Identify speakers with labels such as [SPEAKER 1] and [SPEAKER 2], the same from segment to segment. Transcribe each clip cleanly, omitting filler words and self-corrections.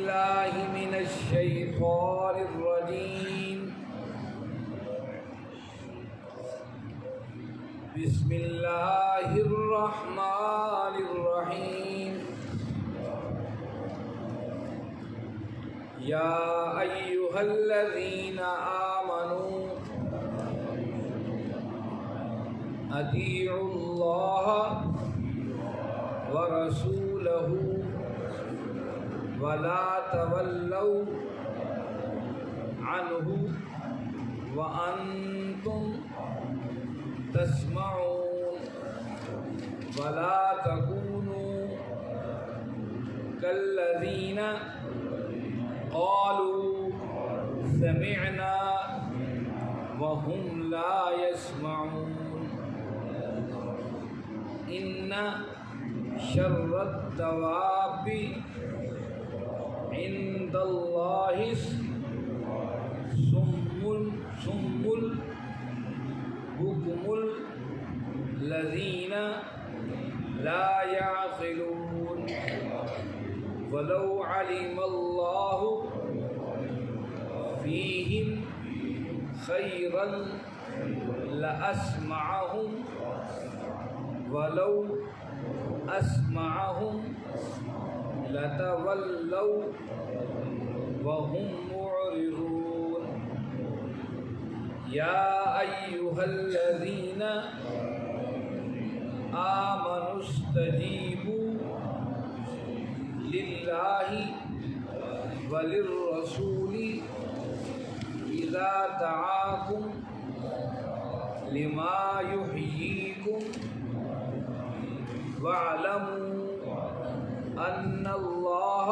[SPEAKER 1] بالله من الشيطان الرجيم بسم الله الرحمن الرحيم يا أيها الذين آمنوا أطيعوا الله ورسوله ولا تولوا عنه وأنتم تسمعون ولا تكونوا كالذين قالوا سمعنا وهم لا يسمعون إن شر الدواب عند الله صم البكم الذين لا يعقلون ولو علم الله فيهم خيرا لأسمعهم ولو أسمعهم لتولوا وهم معرضون يا أيها الذين آمنوا استجيبوا لله وللرسول إذا دعاكم لما يحييكم واعلموا أن الله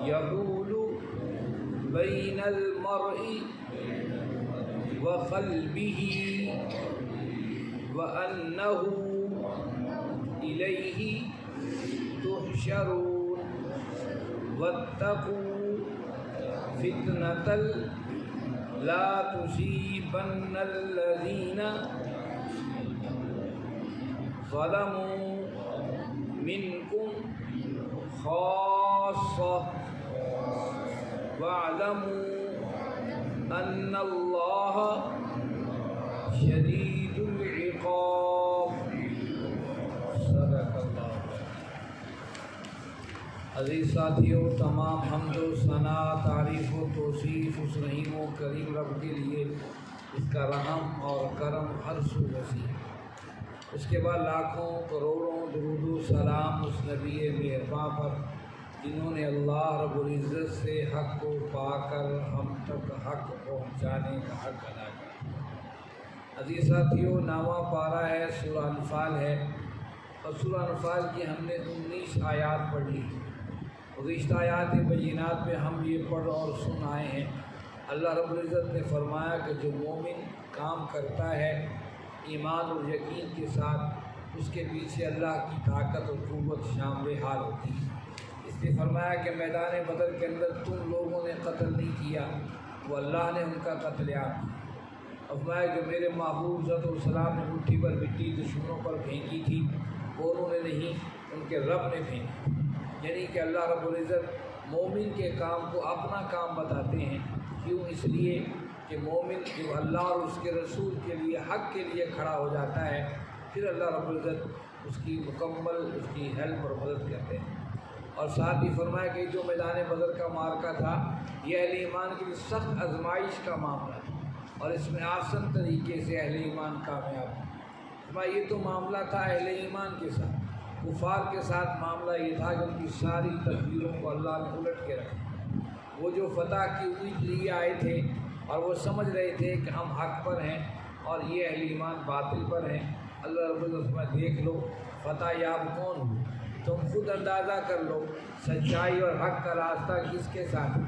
[SPEAKER 1] يحول بين المرء وقلبه وأنه إليه تحشرون واتقوا فتنة لا تصيبن الذين ظلموا منكم خاصة واعلموا أن الله شديد العقاب صدق اللہ۔ عزیز ساتھیوں، تمام حمد و ثنا، تعریف و توصیف اس رحیم و کریم رب کے لیے، اس کا رحم اور کرم ہر سو وسیع۔ اس کے بعد لاکھوں کروڑوں درود و سلام اس نبی مہرباں پر جنہوں نے اللہ رب العزت سے حق کو پا کر ہم تک حق پہنچانے کا حق ادا کیا۔ عزیز ساتھیوں، نامہ پارہ ہے، سورہ انفال ہے، اور سورہ انفال کی ہم نے 19 آیات پڑھ لی۔ گزشتہ آیات بینات میں ہم یہ پڑھ اور سن آئے ہیں۔ اللہ رب العزت نے فرمایا کہ جو مومن کام کرتا ہے ایمان اور یقین کے ساتھ، اس کے پیچھے اللہ کی طاقت اور قوت شامل حال ہوتی ہے۔ اس نے فرمایا کہ میدان بدر کے اندر تم لوگوں نے قتل نہیں کیا، وہ اللہ نے ان کا قتل عام کیا۔ فرمایا کہ میرے محبوب صلی اللہ علیہ وسلم نے مٹھی پر مٹی دشمنوں پر پھینکی تھی، وہ انہوں نے نہیں، ان کے رب نے پھینکی۔ یعنی کہ اللہ رب العزت مومن کے کام کو اپنا کام بتاتے ہیں۔ کیوں؟ اس لیے کہ مومن جو اللہ اور اس کے رسول کے لیے حق کے لیے کھڑا ہو جاتا ہے، پھر اللہ رب العزت اس کی مکمل اس کی ہیلپ اور مدد کرتے ہیں۔ اور ساتھ ہی فرمایا کہ جو میدان بدر کا معرکہ تھا، یہ اہل ایمان کے لیے سخت آزمائش کا معاملہ ہے، اور اس میں آسان طریقے سے اہل ایمان کامیاب ہے۔ یہ تو معاملہ تھا اہل ایمان کے ساتھ۔ کفار کے ساتھ معاملہ یہ تھا کہ ان کی ساری تدبیروں کو اللہ نے الٹ کے رکھا۔ وہ جو فتح کی امید لیے آئے تھے اور وہ سمجھ رہے تھے کہ ہم حق پر ہیں اور یہ اہل ایمان باطل پر ہیں، اللہ رب العزت دیکھ لو فتح یاب کون ہو، تم خود اندازہ کر لو سچائی اور حق کا راستہ کس کے ساتھ۔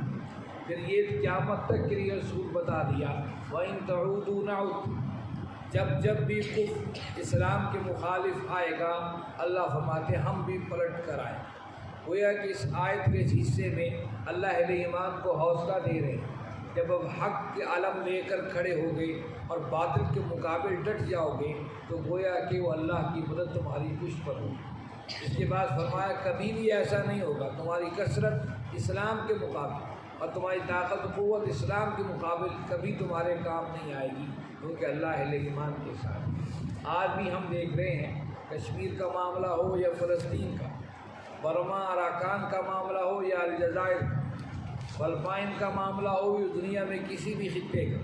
[SPEAKER 1] پھر یہ قیامت تک کے لیے اصول بتا دیا، وَإِن تَعُودُوا نَعُدْ، جب بھی کفر اسلام کے مخالف آئے گا، اللہ فرماتے ہم بھی پلٹ کر آئیں۔ گویا کہ اس آیت کے حصے میں اللہ اہل ایمان کو حوصلہ دے رہے ہیں، جب اب حق کے علم لے کر کھڑے ہو گئے اور باطل کے مقابل ڈٹ جاؤ گے تو گویا کہ وہ اللہ کی مدد تمہاری پشت پر ہوگی۔ اس کے بعد فرمایا کبھی بھی ایسا نہیں ہوگا تمہاری کثرت اسلام کے مقابل اور تمہاری طاقت و قوت اسلام کے مقابل کبھی تمہارے کام نہیں آئے گی، کیونکہ اللہ اہل ایمان کے ساتھ۔ آج بھی ہم دیکھ رہے ہیں کشمیر کا معاملہ ہو یا فلسطین کا، برما اراکان کا معاملہ ہو یا الجزائر، فلپائن کا معاملہ ہو یا دنیا میں کسی بھی خطے کا،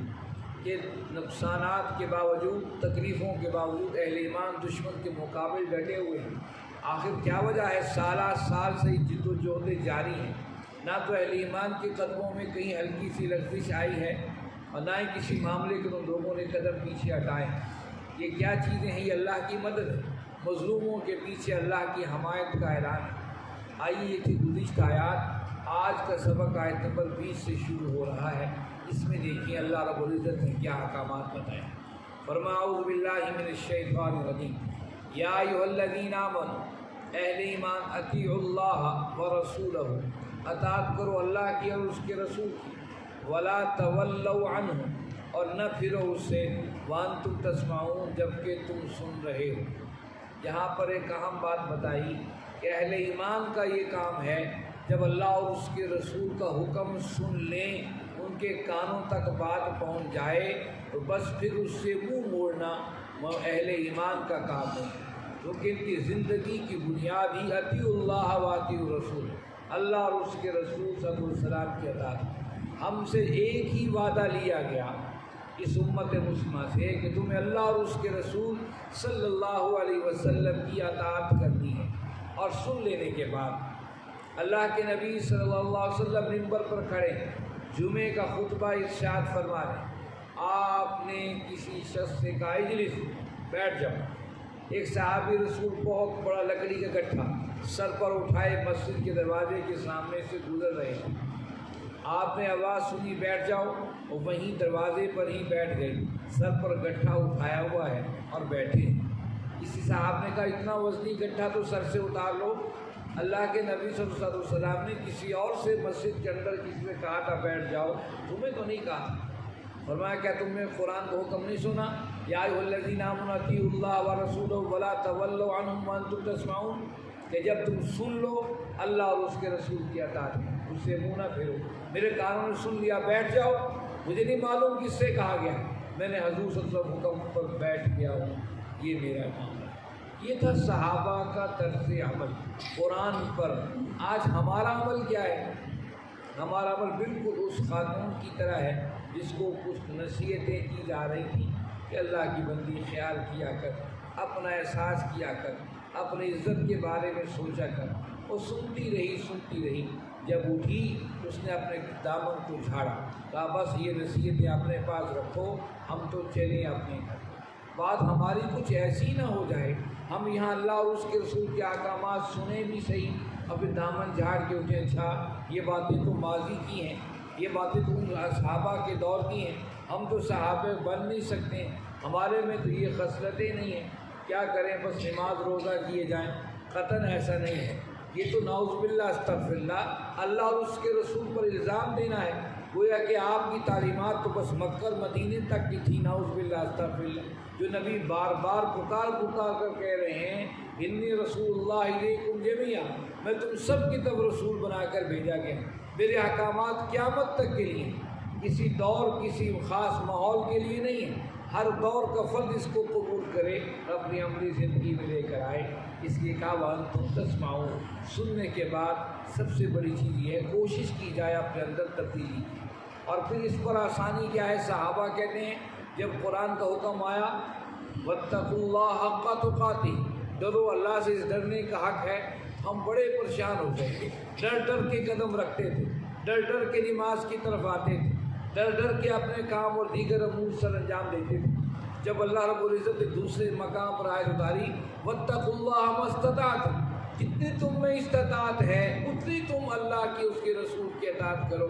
[SPEAKER 1] کہ نقصانات کے باوجود، تکلیفوں کے باوجود اہل ایمان دشمن کے مقابل ڈٹے ہوئے ہیں۔ آخر کیا وجہ ہے؟ سالہ سال سے جد و جہد جاری ہیں، نہ تو اہل ایمان کے قدموں میں کہیں ہلکی سی لغزش آئی ہے اور نہ ہی کسی معاملے کے ان لوگوں نے قدم پیچھے ہٹائے۔ یہ کیا چیزیں ہیں؟ یہ اللہ کی مدد ہے، مظلوموں کے پیچھے اللہ کی حمایت کا اعلان ہے۔ آئیے یہ تھی گزشتہ آیات، آج کا سبق آیت نمبر 20 سے شروع ہو رہا ہے۔ اس میں دیکھیے اللہ رب العزت نے کیا احکامات بتائے۔ فرمایا اعوذ باللہ من الشیطان الرجیم، یا ایھا الذین آمنوا، اہل ایمان، اطیعوا اللہ ورسولہ، اطاعت کرو اللہ کی اور اس کے رسول کی، ولا تولوا عنہ، اور نہ پھرو اس سے، وانتم تسمعون، جبکہ تم سن رہے ہو۔ یہاں پر ایک اہم بات بتائی کہ اہل ایمان کا یہ کام ہے جب اللہ اور اس کے رسول کا حکم سن لیں، ان کے کانوں تک بات پہنچ جائے تو بس پھر اس سے منہ موڑنا اہل ایمان کا کام ہے، کیونکہ ان کی زندگی کی بنیاد ہی اطیعوا اللہ و اطیعوا الرسول، اللہ اور اس کے رسول صلی اللہ علیہ وسلم کی اطاعت۔ ہم سے ایک ہی وعدہ لیا گیا اس امت مسلمہ سے کہ تمہیں اللہ اور اس کے رسول صلی اللہ علیہ وسلم کی اطاعت کرنی ہے۔ اور سن لینے کے بعد اللہ کے نبی صلی اللہ علیہ وسلم منبر پر کھڑے جمعے کا خطبہ ارشاد فرما رہے ہیں، آپ نے کسی شخص سے کہا اجلس، بیٹھ جاؤ۔ ایک صحابی رسول بہت بڑا لکڑی کا گٹھا سر پر اٹھائے مسجد کے دروازے کے سامنے سے گزر رہے ہیں، آپ نے آواز سنی بیٹھ جاؤ، اور وہیں دروازے پر ہی بیٹھ گئے، سر پر گٹھا اٹھایا ہوا ہے اور بیٹھے۔ کسی صاحب نے کہا اتنا وزنی گٹھا تو سر سے اتار لو۔ اللہ کے نبی صلی اللہ علیہ وسلم نے کسی اور سے مسجد کے اندر کسی نے کہا تھا بیٹھ جاؤ، تمہیں تو نہیں کہا۔ فرمایا کیا تم نے قرآن کا حکم نہیں سنا؟ یا ایھا الذین آمنوا اطیعوا اللہ ورسولہ ولا تولوا عنہ وانتم تسمعون، کہ جب تم سن لو اللہ اور اس کے رسول کی اطاعت، اس سے منہ نہ پھیرو۔ میرے کانوں نے سن لیا، بیٹھ جاؤ، مجھے نہیں معلوم کس سے کہا گیا، میں نے حضور صلی اللہ علیہ وسلم حکم پر بیٹھ گیا ہوں، یہ میرا کام ہے۔ یہ تھا صحابہ کا طرز عمل قرآن پر۔ آج ہمارا عمل کیا ہے؟ ہمارا عمل بالکل اس قانون کی طرح ہے جس کو کچھ نصیحتیں کی جا رہی تھیں کہ اللہ کی بندی خیال کیا کر، اپنا احساس کیا کر، اپنی عزت کے بارے میں سوچا کر۔ وہ سنتی رہی، جب اٹھی اس نے اپنے دامن کو جھاڑا، کہا بس یہ نصیحتیں اپنے پاس رکھو، ہم تو چلیں اپنے گھر۔ بات ہماری کچھ ایسی نہ ہو جائے ہم یہاں اللہ اور اس کے رسول کے احکامات سنیں بھی صحیح اور پھر دامن جھاڑ کے اٹھیں، اچھا یہ باتیں تو ماضی کی ہیں، یہ باتیں تو صحابہ کے دور کی ہیں، ہم تو صحابہ بن نہیں سکتے، ہمارے میں تو یہ خصلتیں نہیں ہیں، کیا کریں بس نماز روزہ کیے جائیں۔ قطعاً ایسا نہیں ہے، یہ تو نعوذ باللہ استغفر اللہ، اللہ اور اس کے رسول پر الزام دینا ہے، گویا کہ آپ کی تعلیمات تو بس مکہ اور مدینے تک کی تھی، نعوذ باللہ استغفر اللہ، جو نبی بار بار پکار کر کہہ رہے ہیں انی رسول اللہ الیکم جمیعا، میں تم سب کی طرف رسول بنا کر بھیجا گیا، میرے احکامات قیامت تک کے لیے، کسی دور کسی خاص ماحول کے لیے نہیں ہے، ہر دور کا فرد اس کو قبول کرے، اپنی عملی زندگی میں لے کر آئے۔ اس لیے کہا وانتم تسمعون، سننے کے بعد سب سے بڑی چیز یہ ہے کوشش کی جائے اپنے اندر تبدیلی کی۔ اور پھر اس پر آسانی کیا ہے؟ صحابہ کہتے ہیں جب قرآن کا حکم آیا واتقوا اللہ حق تقاتہ، ڈرو اللہ سے، اس ڈرنے کا حق ہے، ہم بڑے پریشان ہو گئے، ڈر کے قدم رکھتے تھے، ڈر کے نماز کی طرف آتے تھے، ڈر کے اپنے کام اور دیگر امور سر انجام دیتے تھے۔ جب اللہ رب العزت نے دوسرے مقام پر آیت اتاری واتقوا اللہ ما استطعتم، جتنی تم میں استطاعت ہے اتنی تم اللہ کی اس کے رسول کی اطاعت کرو،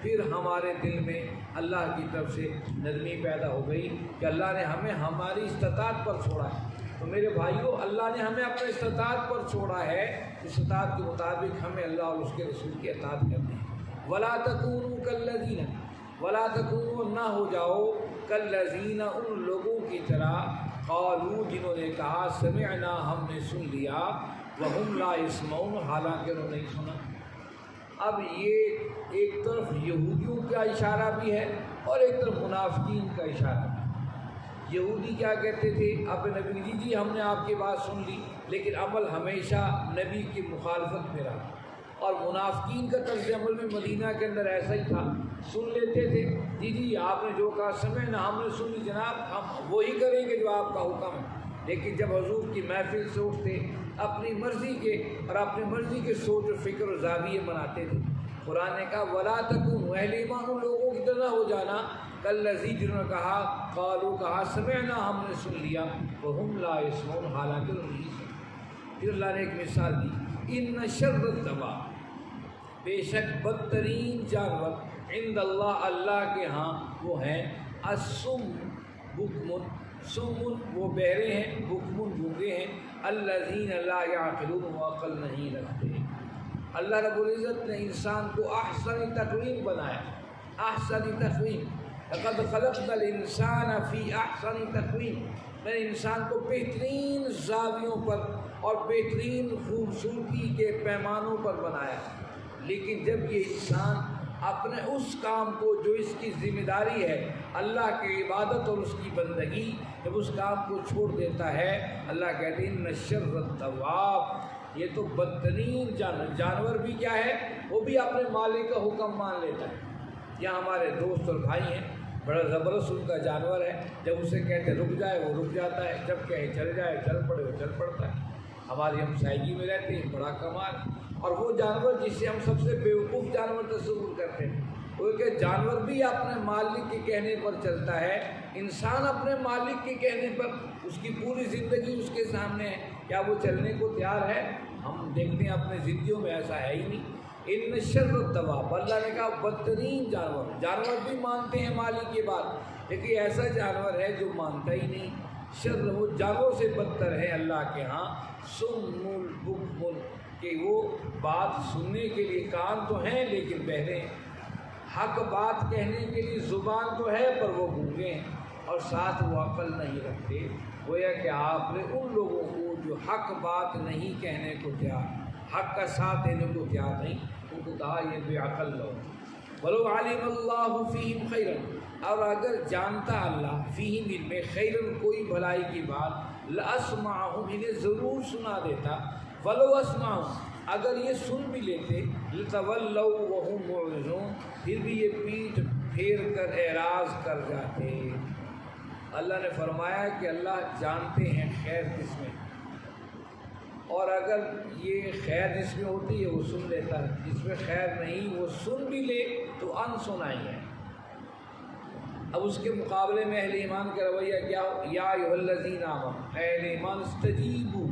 [SPEAKER 1] پھر ہمارے دل میں اللہ کی طرف سے نرمی پیدا ہو گئی کہ اللہ نے ہمیں ہماری استطاعت پر چھوڑا ہے۔ تو میرے بھائیوں، اللہ نے ہمیں اپنے استطاعت پر چھوڑا ہے، استطاعت کے مطابق ہمیں اللہ اور اس کے رسول کی اطاعت کرنی ہے۔ ولا تکونوا کالذین، ولا تکونوا، نہ ہو جاؤ کالذین، ان لوگوں کی طرح، قالوا، جنہوں نے کہا سمعنا، ہم نے سن لیا، وہم لا یسمعون، حالانکہ انہوں نے نہیں سنا۔ اب یہ ایک طرف یہودیوں کا اشارہ بھی ہے اور ایک طرف منافقین کا اشارہ بھی۔ یہودی کیا کہتے تھے؟ اپنے نبی جی ہم نے آپ کی بات سن لی، لیکن عمل ہمیشہ نبی کی مخالفت میں رہا۔ اور منافقین کا طرز عمل میں مدینہ کے اندر ایسا ہی تھا، سن لیتے تھے جی آپ نے جو کہا سمعنا، ہم نے سنی جناب، ہم وہی کریں گے جو آپ کا حکم ہے۔ لیکن جب حضور کی محفل سے اٹھتے اپنی مرضی کے اور اپنی مرضی کے سوچ و فکر و زاویے بناتے تھے۔ قرآن نے کہا وَلَا تَكُونُوا، اہل ایمان ان لوگوں کی طرح ہو جانا، کالذین جنہوں نے کہا قالوا، کہا سمعنا، ہم نے سن لیا، وَهُمْ لَا يَسْمَعُونَ، حالانکہ انہوں نے نہیں سنا۔ پھر اللہ نے ایک مثال دی، ان شر الدواب، بے شک بدترین جانور عند اللہ، اللہ کے ہاں وہ ہیں الصم بکمن، سمن وہ بہرے ہیں، بکمن گونگے ہیں، الذین لا یعقلون وہ عقل نہیں رکھتے۔ اللہ رب العزت نے انسان کو احسن تقویم بنایا، احسن تقویم، لقد خلقنا الانسان فی احسن تقویم، میں نے انسان کو بہترین زاویوں پر اور بہترین خوبصورتی کے پیمانوں پر بنایا۔ لیکن جب یہ انسان اپنے اس کام کو جو اس کی ذمہ داری ہے، اللہ کی عبادت اور اس کی بندگی، جب اس کام کو چھوڑ دیتا ہے، اللہ کہتے ہیں ان شر الدواب، یہ تو بدترین جانور بھی کیا ہے، وہ بھی اپنے مالک کا حکم مان لیتا ہے۔ یہاں ہمارے دوست اور بھائی ہیں، بڑا زبردست ان کا جانور ہے، جب اسے کہتے رک جائے وہ رک جاتا ہے، جب کہے چل جائے چل پڑے وہ چل پڑتا ہے۔ ہماری ہمسائیگی میں رہتے ہیں، بڑا کمال۔ اور وہ جانور جسے ہم سب سے بیوقوف جانور تصور کرتے ہیں، وہ کہ جانور بھی اپنے مالک کے کہنے پر چلتا ہے، انسان اپنے مالک کے کہنے پر، اس کی پوری زندگی اس کے سامنے ہے، کیا وہ چلنے کو تیار ہے؟ ہم دیکھتے ہیں اپنے زندگیوں میں ایسا ہے ہی نہیں۔ ان شر الدواب، اللہ نے کہا بدترین جانور، جانور بھی مانتے ہیں مالک کی بات، لیکن ایسا جانور ہے جو مانتا ہی نہیں۔ شر وہ جانوروں سے بدتر ہے اللہ کے ہاں سم البکم، کہ وہ بات سننے کے لیے کان تو ہیں لیکن بہرے ہیں، حق بات کہنے کے لیے زبان تو ہے پر وہ گونگے ہیں، اور ساتھ وہ عقل نہیں رکھتے۔ گویا کہ آپ نے ان لوگوں کو جو حق بات نہیں کہنے کو تیار، حق کا ساتھ دینے کو تیار نہیں، ان کو کہا یہ بے عقل لوگ۔ وَلَوْ عَلِمَ اللَّهُ فِيهِمْ خَيْرًا، اور اگر جانتا اللہ فیہم ان میں خیرن کوئی بھلائی کی بات، لَأَسْمَعَهُمْ انہیں ضرور سنا دیتا، وَلَوْ أَسْمَعُوا اگر یہ سن بھی لیتے، لَتَوَلَّوْا وَهُمْ مُعْرِضُونَ پھر بھی یہ پیٹھ پھیر کر اعراض کر جاتے۔ اللہ نے فرمایا کہ اللہ جانتے ہیں خیر کس میں، اور اگر یہ خیر جس میں ہوتی ہے وہ سن لیتا ہے، جس میں خیر نہیں وہ سن بھی لے تو انسنائی ہے۔ اب اس کے مقابلے میں اہل ایمان کا رویہ کیا ہو؟ یا ایھا الذین آمنوا، اہل ایمان استجیبوا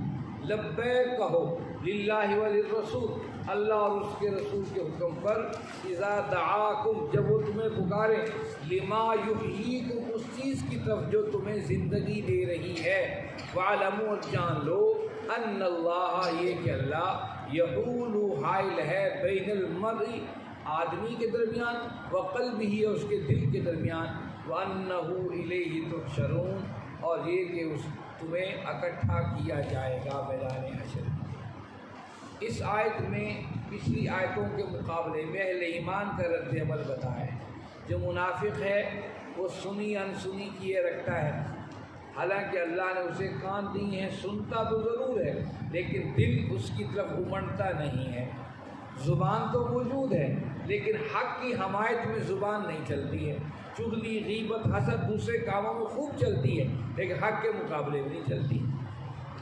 [SPEAKER 1] لبیک کہو، للہ وللرسول، اللہ اور اس کے رسول کے حکم پر، اذا دعاکم جب وہ تمہیں پکارے، لما یحییکم اس چیز کی طرف جو تمہیں زندگی دے رہی ہے، وعلموا اور جان لو، ان اللہ یہ کہ اللہ، یحول حائل ہے، بین المرء آدمی کے درمیان، وقلبہ اور اس کے دل کے درمیان، وَأَنَّهُ إِلَيْهِ تُحْشَرُونَ اور یہ کہ اس تمہیں اکٹھا کیا جائے گا میدان حشر۔ اس آیت میں پچھلی آیتوں کے مقابلے میں اہل ایمان کا رد عمل بتایا ہے۔ جو منافق ہے وہ سنی انسنی کیے رکھتا ہے، حالانکہ اللہ نے اسے کان دی ہیں، سنتا تو ضرور ہے لیکن دل اس کی طرف امڑتا نہیں ہے۔ زبان تو موجود ہے لیکن حق کی حمایت میں زبان نہیں چلتی ہے، چغلی، غیبت، حسد دوسرے کاموں میں خوب چلتی ہے لیکن حق کے مقابلے میں نہیں چلتی۔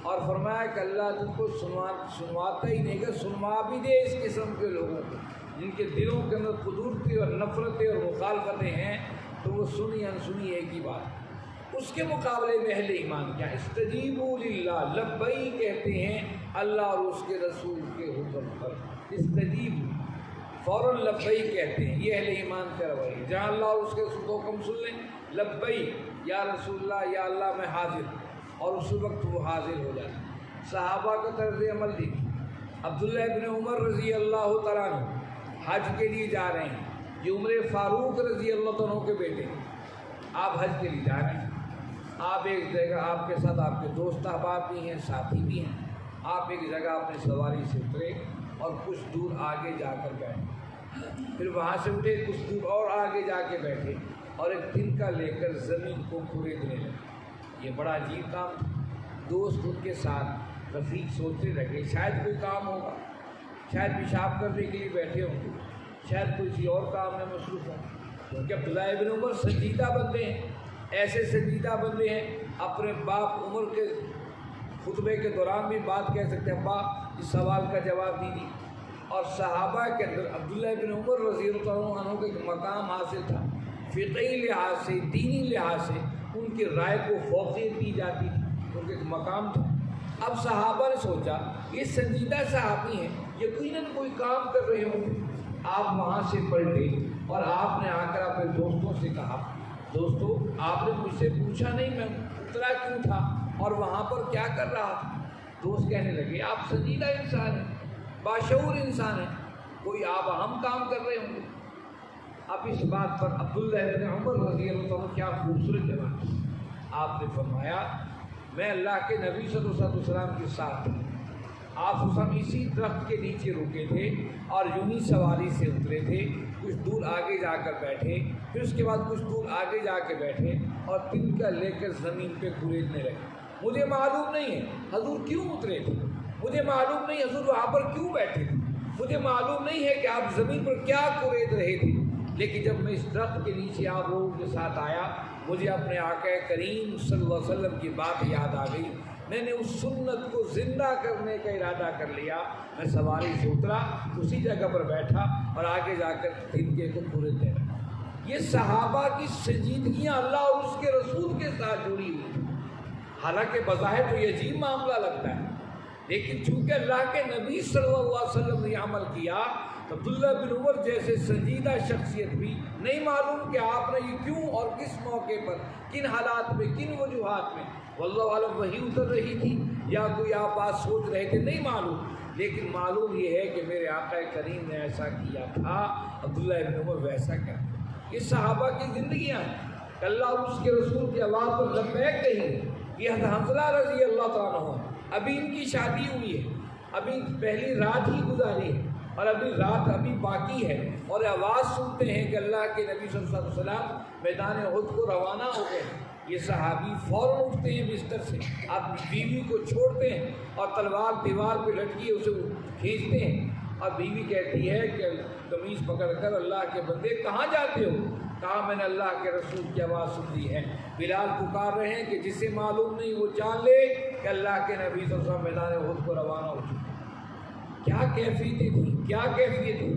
[SPEAKER 1] اور فرمایا کہ اللہ تم کو سنواتا ہی نہیں، کہ سنوا بھی دے اس قسم کے لوگوں کو جن کے دلوں کے اندر قدورتیں اور نفرتیں اور مخالفتیں ہیں، تو وہ سنی انسنی ایک ہی بات۔ اس کے مقابلے میں اہل ایمان کیا، استجیبوا للہ، لبئی کہتے ہیں اللہ اور اس کے رسول کے حکم پر، استجیب فوراً لبئی کہتے ہیں، یہ اہل ایمان کا رویہ۔ جہاں اللہ اور اس کے رسول کا حکم سن لیں، لبئی یا رسول اللہ، یا اللہ میں حاضر، اور اس وقت وہ حاضر ہو جاتے۔ صحابہ کا طرز عمل دیکھیں، عبداللہ ابن عمر رضی اللہ تعالیٰ عنہ حج کے لیے جا رہے ہیں، یہ عمر فاروق رضی اللہ تعالیٰ عنہ کے بیٹے ہیں، آپ حج کے لیے جا رہے ہیں، آپ ایک جگہ، آپ کے ساتھ آپ کے دوست احباب بھی ہیں، ساتھی بھی ہیں، آپ ایک جگہ اپنی سواری سے اترے اور کچھ دور آگے جا کر بیٹھے، پھر وہاں سے اٹھے کچھ دور اور آگے جا کے بیٹھے اور ایک تنکا لے کر زمین کو کھریدنے لگے۔ یہ بڑا عجیب کام تھا۔ دوست ان کے ساتھ رفیق سوچنے لگے شاید کوئی کام ہوگا، شاید پیشاب کرنے کے لیے بیٹھے ہوں گے، شاید کسی اور کام میں مصروف ہوں، کیونکہ عبداللہ ابن عمر سنجیدہ بندے ہیں، ایسے سنجیدہ بندے ہیں اپنے باپ عمر کے خطبے کے دوران بھی بات کہہ سکتے ہیں، ابا اس سوال کا جواب دیجیے۔ اور صحابہ کے اندر عبداللہ ابن عمر رضی اللہ عنہ کا ایک مقام حاصل تھا، فقہی لحاظ سے، دینی لحاظ سے ان کی رائے کو فوقیت دی جاتی تھی، ان کا ایک مقام تھا۔ اب صحابہ نے سوچا یہ سنجیدہ صحابی ہیں، یقیناً کوئی کام کر رہے ہوں گے۔ آپ وہاں سے پلٹے اور آپ نے آ کر اپنے دوستوں سے کہا دوستو آپ نے مجھ سے پوچھا نہیں میں اترا کیوں تھا اور وہاں پر کیا کر رہا تھا۔ دوست کہنے لگے آپ سنجیدہ انسان ہیں، باشعور انسان ہیں، کوئی آپ اہم کام کر رہے ہوں گے۔ اب اس بات پر عبداللہ ابن عمر رضی اللہ عنہ کیا خوبصورت جواب دی۔ آپ نے فرمایا میں اللہ کے نبی صلی اللہ علیہ وسلم کے ساتھ تھا، آپ ہم اسی درخت کے نیچے رکے تھے اور یوں ہی سواری سے اترے تھے، کچھ دور آگے جا کر بیٹھے، پھر اس کے بعد کچھ دور آگے جا کے بیٹھے اور تنکا لے کر زمین پہ کھریدنے لگے۔ مجھے معلوم نہیں ہے حضور کیوں اترے تھے، مجھے معلوم نہیں حضور وہاں پر کیوں بیٹھے تھے، مجھے معلوم نہیں ہے کہ آپ زمین پر کیا کھرید رہے تھے، لیکن جب میں اس درخت کے نیچے آپ لوگوں کے ساتھ آیا مجھے اپنے آقا کریم صلی اللہ علیہ وسلم کی بات یاد آ گئی، میں نے اس سنت کو زندہ کرنے کا ارادہ کر لیا، میں سواری سے اترا اسی جگہ پر بیٹھا اور آگے جا کر تنکے کو کھریدنے لگا۔ یہ صحابہ کی سنجیدگیاں اللہ اور اس کے رسول کے ساتھ جڑی ہوئی تھی۔ حالانکہ بظاہر تو یہ عجیب معاملہ لگتا ہے، لیکن چونکہ اللہ کے نبی صلی اللہ علیہ وسلم نے عمل کیا تو عبداللہ بن عمر جیسے سنجیدہ شخصیت بھی نہیں معلوم کہ آپ نے یہ کیوں اور کس موقع پر، کن حالات میں، کن وجوہات میں، واللہ عالم وحی اتر رہی تھی یا کوئی آپ بات سوچ رہے تھے، نہیں معلوم، لیکن معلوم یہ ہے کہ میرے آقا کریم نے ایسا کیا تھا، عبداللہ بن عمر ویسا کیا۔ یہ صحابہ کی زندگیاں ہیں، اللہ اور اس کے رسول کی آواز پر لبیک کہیں۔ یہ حنظلہ رضی اللہ تعالیٰ عنہ ابھی ان کی شادی ہوئی ہے، ابھی پہلی رات ہی گزاری ہے اور ابھی رات ابھی باقی ہے اور آواز سنتے ہیں کہ اللہ کے نبی صلی اللہ علیہ وسلم میدان احد کو روانہ ہو گئے۔ یہ صحابی فوراً اٹھتے ہیں بستر سے، اپنی بیوی کو چھوڑتے ہیں اور تلوار دیوار پہ لٹکی ہے اسے کھینچتے ہیں اور بیوی کہتی ہے کہ قمیص پکڑ کر اللہ کے بندے کہاں جاتے ہو؟ کہا میں نے اللہ کے رسول کی آواز سن لی ہے، بلال پکار رہے ہیں کہ جسے معلوم نہیں وہ جان لے کہ اللہ کے نبی صلی اللہ علیہ وسلم میدان احد کو روانہ ہو چکے۔ کیا کیفیتیں تھیں، کیا کیفیت تھی۔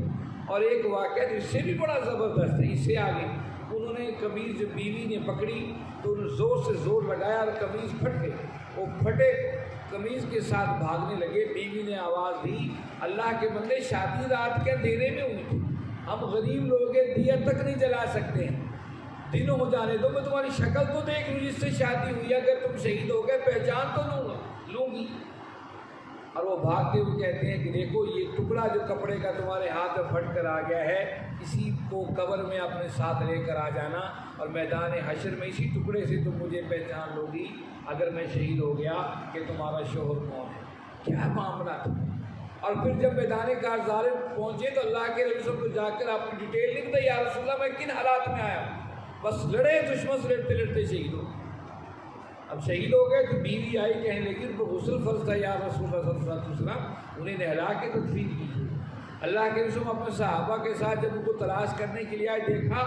[SPEAKER 1] اور ایک واقعہ اس سے بھی بڑا زبردست ہے، اس سے آگے انہوں نے قمیض جو بیوی نے پکڑی تو انہوں نے زور سے زور لگایا اور قمیض پھٹ گئی، وہ پھٹے قمیض کے ساتھ بھاگنے لگے۔ بیوی نے آواز دی اللہ کے بندے شادی رات کے اندھیرے میں ہوئی تھی، ہم غریب لوگ ہیں دیا تک نہیں جلا سکتے ہیں، دن ہو جانے دو، میں تمہاری شکل تو دیکھ لوں جس سے شادی ہوئی، اگر تم شہید ہو گئے پہچان تو لوں گی۔ اور وہ بھاگتے ہوئے کہتے ہیں کہ دیکھو یہ ٹکڑا جو کپڑے کا تمہارے ہاتھ میں پھٹ کر آ گیا ہے، اسی کو قبر میں اپنے ساتھ لے کر آ جانا اور میدان حشر میں اسی ٹکڑے سے تم مجھے پہچان لو گی اگر میں شہید ہو گیا کہ تمہارا شوہر کون ہے۔ کیا معاملہ تھا۔ اور پھر جب میدان کارزار پہنچے تو اللہ کے رسول کو جا کر اپنی ڈیٹیل لکھ دے، یا رسول اللہ میں کن حالات میں آیا، بس لڑے دشمن سے لڑتے لڑتے شہید ہو۔ اب شہید ہو گئے تو بیوی آئی کہنے لگی ان کو غسل فرض تھا یا رسول اللہ صلی اللہ علیہ وسلم، انہیں نہلا کے تدفین کیجیے۔ اللہ کے رسول اپنے صحابہ کے ساتھ جب ان کو تلاش کرنے کے لیے آئے، دیکھا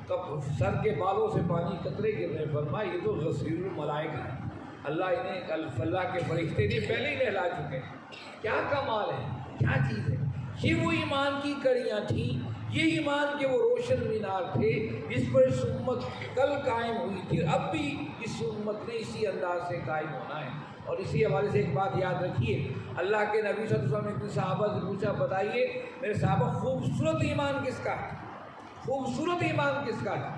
[SPEAKER 1] تو سر کے بالوں سے پانی قطرے گر رہے، فرمایا یہ تو غسیل الملائکہ ہے، اللہ کے فرشتے نے پہلے ہی نہلا چکے ہیں۔ کیا کمال ہے، کیا چیز ہے۔ یہ وہ ایمان کی کڑیاں تھیں، یہ ایمان کے وہ روشن مینار تھے جس پر اس امت کل قائم ہوئی تھی، اب بھی اس امت نے اسی انداز سے قائم ہونا ہے۔ اور اسی حوالے سے ایک بات یاد رکھیے، اللہ کے نبی صلی اللہ علیہ وسلم نے اپنے صحابہ سے پوچھا بتائیے میرے صحابہ خوبصورت ایمان کس کا ہے، خوبصورت ایمان کس کا ہے؟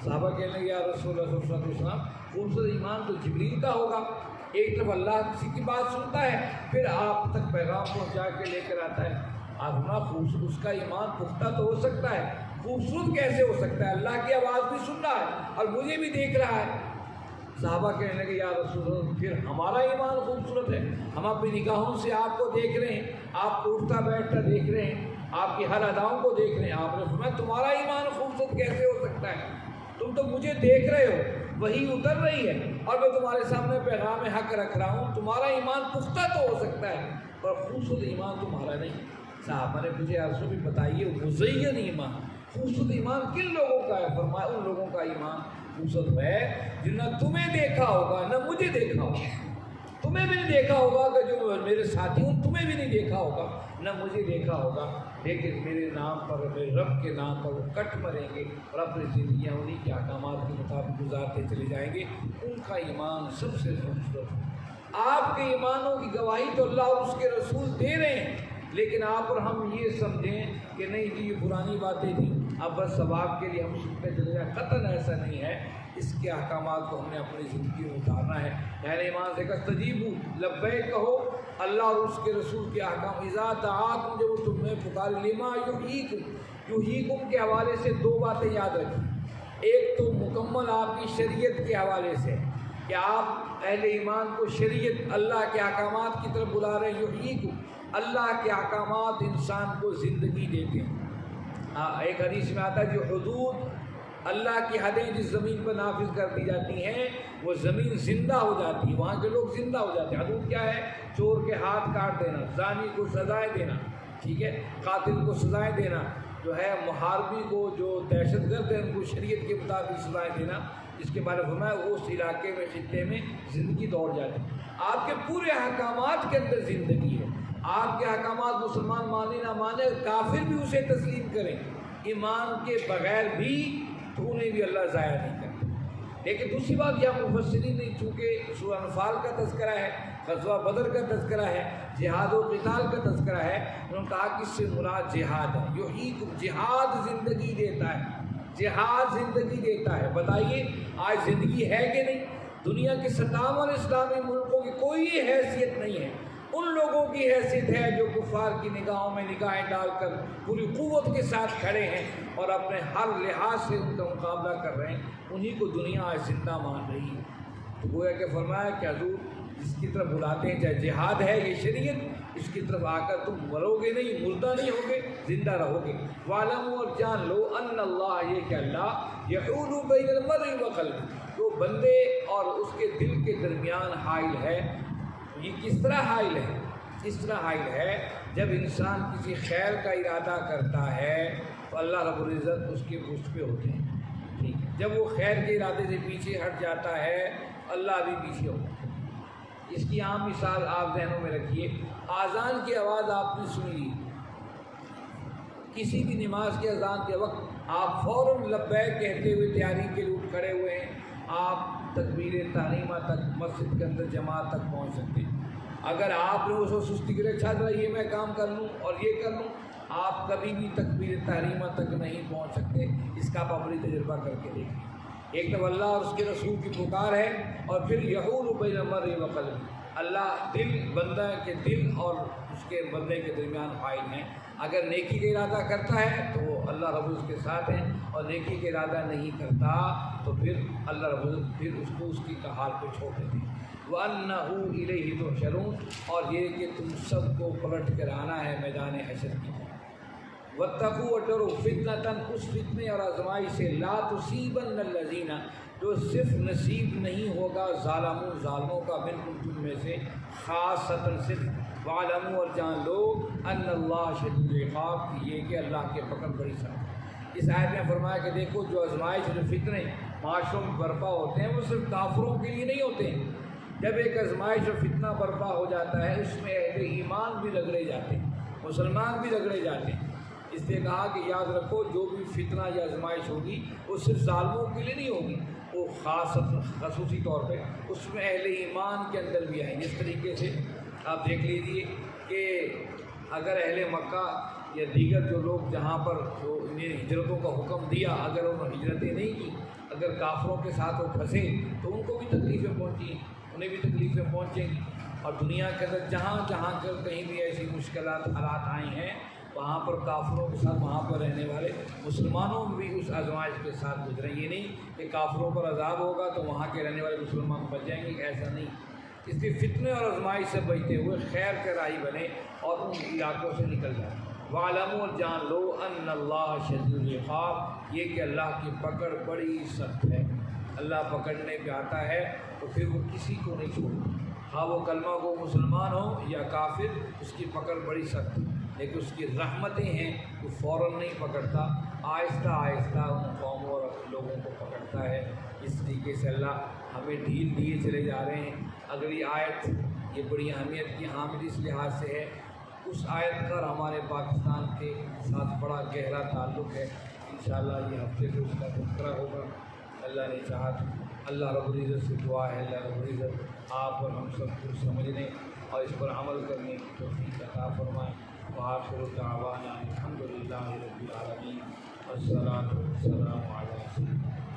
[SPEAKER 1] صحابہ کہنے لگے یا رسول اللہ صلی اللہ علیہ وسلم خوبصورت ایمان تو جبریل کا ہوگا، ایک طرف اللہ کسی کی بات سنتا ہے پھر آپ تک پیغام پہنچا کے لے کر آتا ہے۔ آزما خوبصورت، اس کا ایمان پختہ تو ہو سکتا ہے، خوبصورت کیسے ہو سکتا ہے؟ اللہ کی آواز بھی سن رہا ہے اور مجھے بھی دیکھ رہا ہے۔ صحابہ کہنے لگے یا رسول اللہ پھر ہمارا ایمان خوبصورت ہے، ہم اپنی نگاہوں سے آپ کو دیکھ رہے ہیں، آپ کو اٹھتا بیٹھتا دیکھ رہے ہیں، آپ کی ہر اداؤں کو دیکھ رہے ہیں۔ آپ نے فرمایا تمہارا ایمان خوبصورت کیسے ہو سکتا ہے؟ تم تو مجھے دیکھ رہے ہو، وہی اتر رہی ہے اور میں تمہارے سامنے پیغام حق رکھ رہا ہوں، تمہارا ایمان پختہ تو ہو سکتا ہے پر خوبصورت ایمان تمہارا نہیں۔ صحابہ نے مجھے عرض بھی بتائیے مزین ایمان، خوبصورت ایمان کن لوگوں کا ہے؟ فرمایا ان لوگوں کا ایمان خوبصورت ہے جن نہ تمہیں دیکھا ہوگا نہ مجھے دیکھا ہوگا، تمہیں بھی نہیں دیکھا ہوگا کہ جو میرے ساتھی ہوں تمہیں بھی نہیں دیکھا ہوگا نہ مجھے دیکھا ہوگا، لیکن میرے نام پر میرے رب کے نام پر وہ کٹ مریں گے اور اپنی زندگیاں انہیں کے احکامات کے مطابق گزارتے چلے جائیں گے، ان کا ایمان سب سے خوبصورت ہے۔ آپ کے ایمانوں کی گواہی تو اللہ اور اس کے رسول دے رہے ہیں، لیکن آپ اور ہم یہ سمجھیں کہ نہیں جی یہ پرانی باتیں تھیں اب بس ثواب کے لیے ہم سنتے چلے جائیں، قطعاً ایسا نہیں ہے۔ اس کے احکامات کو ہم نے اپنی زندگی میں اتارنا ہے۔ اہل ایمان سے استجیبوا لبیک کہو، اللہ اور اس کے رسول کے احکام اذا دعاکم جب وہ تمہیں پکارے لما یحییکم کے حوالے سے دو باتیں یاد رکھیں۔ ایک تو مکمل آپ کی شریعت کے حوالے سے کہ آپ اہل ایمان کو شریعت اللہ کے احکامات کی طرف بلا رہے ہیں، یحییکم اللہ کے احکامات انسان کو زندگی دیتے ہیں۔ ایک حدیث میں آتا ہے جو حدود اللہ کی حدیں جس زمین پر نافذ کر دی جاتی ہیں وہ زمین زندہ ہو جاتی ہے، وہاں کے لوگ زندہ ہو جاتے ہیں۔ حدود کیا ہے؟ چور کے ہاتھ کاٹ دینا، زانی کو سزائیں دینا، ٹھیک ہے، قاتل کو سزائیں دینا، جو ہے محاربی کو جو دہشت گرد ہیں ان کو شریعت کے مطابق سزائیں دینا، اس کے بارے میں فرمایا اس علاقے میں خطے میں زندگی دوڑ جاتی ہے۔ آپ کے پورے احکامات کے اندر زندگی ہے، آپ کے احکامات مسلمان مانے نہ مانے، کافر بھی اسے تسلیم کریں ایمان کے بغیر بھی تو انہیں بھی اللہ ضائع نہیں کرتا۔ لیکن دوسری بات یہاں مفسرین نے چونکہ سورہ انفال کا تذکرہ ہے، غزوہ بدر کا تذکرہ ہے، جہاد و قتال کا تذکرہ ہے، انہوں نے کہا کہ اس سے مراد جہاد ہے، یحییکم جہاد زندگی دیتا ہے، جہاد زندگی دیتا ہے۔ بتائیے آج زندگی ہے کہ نہیں؟ دنیا کے 57 اسلامی ملکوں کی کوئی حیثیت نہیں ہے، ان لوگوں کی حیثیت ہے جو کفار کی نگاہوں میں نگاہیں ڈال کر پوری قوت کے ساتھ کھڑے ہیں اور اپنے ہر لحاظ سے ان کا مقابلہ کر رہے ہیں، انہی کو دنیا آج زندہ مان رہی ہے۔ تو گویا کہ فرمایا کہ حضور جس کی طرف بلاتے ہیں چاہے جہاد ہے یہ شریعت، اس کی طرف آ کر تم مرو گے نہیں، مردہ نہیں ہوگے، زندہ رہو گے۔ وَاعْلَمُوا اور جان لو ان اللہ یہ کہ اللہ یحول بین المرء وقلبہ وہ بندے اور اس کے دل کے درمیان حائل ہے۔ یہ کس طرح حائل ہے؟ اس طرح حائل ہے جب انسان کسی خیر کا ارادہ کرتا ہے تو اللہ رب العزت اس کے پشت پہ ہوتے ہیں، ٹھیک، جب وہ خیر کے ارادے سے پیچھے ہٹ جاتا ہے اللہ بھی پیچھے ہوتا ہے۔ اس کی عام مثال آپ ذہنوں میں رکھیے، اذان کی آواز آپ نے سنی، کسی بھی نماز کے اذان کے وقت آپ فوراً لبیک کہتے ہوئے تیاری کے لیے اٹھ کھڑے ہوئے ہیں، آپ تکبیر تحریمہ تک مسجد کے اندر جماعت تک پہنچ سکتے ہیں۔ اگر آپ نے اس کو سستی کرے اچھا ذرا یہ میں کام کر لوں اور یہ کر لوں، آپ کبھی بھی تکبیر تحریمہ تک نہیں پہنچ سکتے۔ اس کا آپ اپنی تجربہ کر کے دیکھیں۔ ایک تو اللہ اور اس کے رسول کی پکار ہے اور پھر یحول بین المرء وقلبہ، اللہ دل بندہ کے دل اور اس کے بندے کے درمیان حائل ہیں۔ اگر نیکی کا ارادہ کرتا ہے تو وہ اللہ رب العزت کے ساتھ ہیں، اور نیکی کا ارادہ نہیں کرتا تو پھر اللہ رب العزت پھر اس کو اس کی حال پہ چھوڑ دیتے ہیں۔ وَأَنَّهُ إِلَيْهِ تُحْشَرُونَ اور یہ کہ تم سب کو پلٹ کر آنا ہے میدان حشر کی طرف۔ وَاتَّقُوا اور ڈرو فِتْنَةً اس فتنے اور آزمائی سے لَا تُصِيبَنَّ الَّذِينَ جو صرف نصیب نہیں ہوگا ظالموں کا منکم تم میں سے، خاصۃً صرف۔ وَاعْلَمُوا اور جان لو ان اللہ شدید العقاب یہ کہ اللہ کے پکڑ بڑی سخت۔ اس آیت میں فرمایا کہ دیکھو جو آزمائش جو فتنے معاشروں میں برپا ہوتے ہیں وہ صرف کافروں کے لیے نہیں ہوتے ہیں، جب ایک آزمائش اور فتنہ برپا ہو جاتا ہے اس میں اہل ایمان بھی رگڑے جاتے ہیں، مسلمان بھی رگڑے جاتے ہیں۔ اس لیے کہا کہ یاد رکھو جو بھی فتنہ یا آزمائش ہوگی وہ صرف ظالموں کے لیے نہیں ہوگی، وہ خصوصی طور پہ اس میں اہل ایمان کے اندر بھی آئیں۔ اس طریقے سے آپ دیکھ لیجئے کہ اگر اہل مکہ یا دیگر جو لوگ جہاں پر جو انہیں ہجرتوں کا حکم دیا اگر انہوں نے ہجرتیں نہیں کی، اگر کافروں کے ساتھ وہ پھنسے تو ان کو بھی تکلیفیں پہنچی، انہیں بھی تکلیفیں پہنچیں گی۔ اور دنیا کے اندر جہاں جہاں کہیں بھی ایسی مشکلات حالات آئی ہیں وہاں پر کافروں کے ساتھ وہاں پر رہنے والے مسلمانوں بھی اس آزمائش کے ساتھ گزریں. یہ نہیں کہ کافروں پر عذاب ہوگا تو وہاں کے رہنے والے مسلمان بچ جائیں گے، ایسا نہیں. اس لیے فتنے اور آزمائش سے بچتے ہوئے خیر کے راہی بنے اور ان علاقوں سے نکل جائیں. وَاعْلَمُوا، اور جان لو، ان اللہ شدید العقاب، یہ کہ اللہ کی پکڑ بڑی سخت ہے. اللہ پکڑنے پہ آتا ہے تو پھر وہ کسی کو نہیں چھوڑتا، ہاں وہ کلمہ کو مسلمان ہو یا کافر، اس کی پکڑ بڑی سخت ہے. لیکن اس کی رحمتیں ہیں، وہ فوراً نہیں پکڑتا، آہستہ آہستہ ان قوموں اور لوگوں کو پکڑتا ہے. اس طریقے سے اللہ ہمیں ڈھیل دیے چلے جا رہے ہیں. اگلی آیت یہ بڑی اہمیت کی حامل اس لحاظ سے ہے، اس آیت کا اور ہمارے پاکستان کے ساتھ بڑا گہرا تعلق ہے. انشاءاللہ یہ ہفتے کو اس کا تذکرہ ہوگا اللہ نے چاہا. اللہ رب العزت سے دعا ہے، اللہ رب العزت آپ اور ہم سب کو سمجھنے اور اس پر عمل کرنے کی توفیق عطا فرمائیں. وآخر دعوانا الحمد للہ رب العالمین، والصلاۃ والسلام علی سیدنا